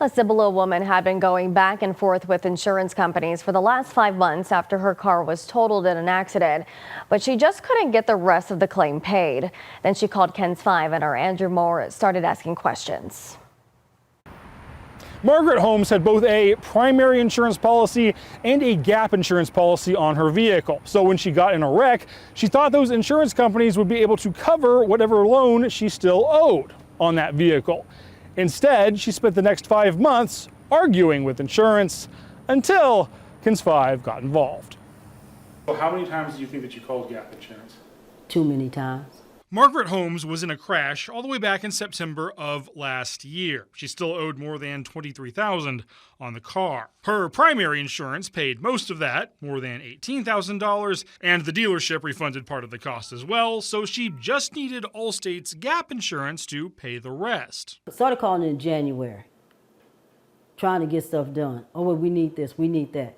A Cibolo woman had been going back and forth with insurance companies for the last 5 months after her car was totaled in an accident, but she just couldn't get the rest of the claim paid. Then she called KENS 5 and our Andrew Moore started asking questions. Margaret Holmes had both a primary insurance policy and a gap insurance policy on her vehicle. So when she got in a wreck, she thought those insurance companies would be able to cover whatever loan she still owed on that vehicle. Instead, she spent the next 5 months arguing with insurance until KENS 5 got involved. So how many times do you think that you called gap insurance? Too many times. Margaret Holmes was in a crash all the way back in September of last year. She still owed more than $23,000 on the car. Her primary insurance paid most of that, more than $18,000, and the dealership refunded part of the cost as well, so she just needed Allstate's gap insurance to pay the rest. I started calling in January, trying to get stuff done. Oh, well, we need this, we need that.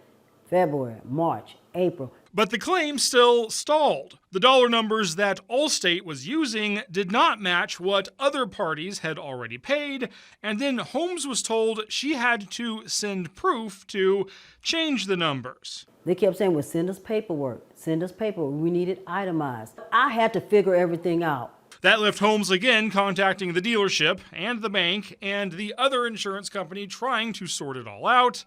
February, March, April. But the claim still stalled. The dollar numbers that Allstate was using did not match what other parties had already paid, and then Holmes was told she had to send proof to change the numbers. They kept saying, well, send us paperwork, we need it itemized. I had to figure everything out. That left Holmes again contacting the dealership and the bank and the other insurance company trying to sort it all out.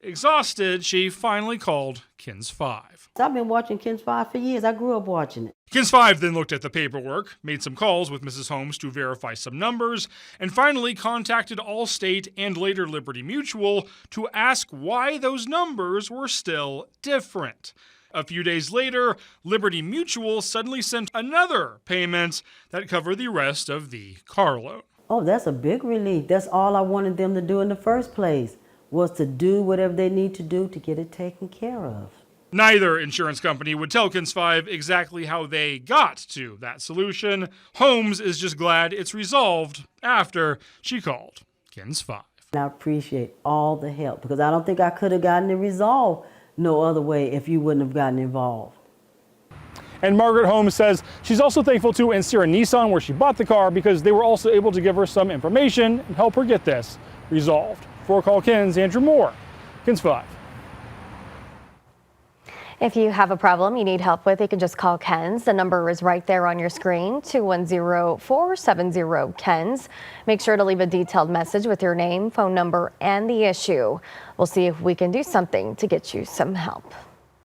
Exhausted, she finally called KENS 5. I've been watching KENS 5 for years. I grew up watching it. KENS 5 then looked at the paperwork, made some calls with Mrs. Holmes to verify some numbers, and finally contacted Allstate and later Liberty Mutual to ask why those numbers were still different. A few days later, Liberty Mutual suddenly sent another payment that covered the rest of the car loan. Oh, that's a big relief. That's all I wanted them to do in the first place, was to do whatever they need to do to get it taken care of. Neither insurance company would tell KENS 5 exactly how they got to that solution. Holmes is just glad it's resolved after she called KENS 5. I appreciate all the help because I don't think I could have gotten it resolved no other way if you wouldn't have gotten involved. And Margaret Holmes says she's also thankful to Ancira Nissan, where she bought the car, because they were also able to give her some information and help her get this resolved. For Call KENS, Andrew Moore, KENS 5. If you have a problem you need help with, you can just call KENS. The number is right there on your screen, 210-470-KENS. Make sure to leave a detailed message with your name, phone number, and the issue. We'll see if we can do something to get you some help.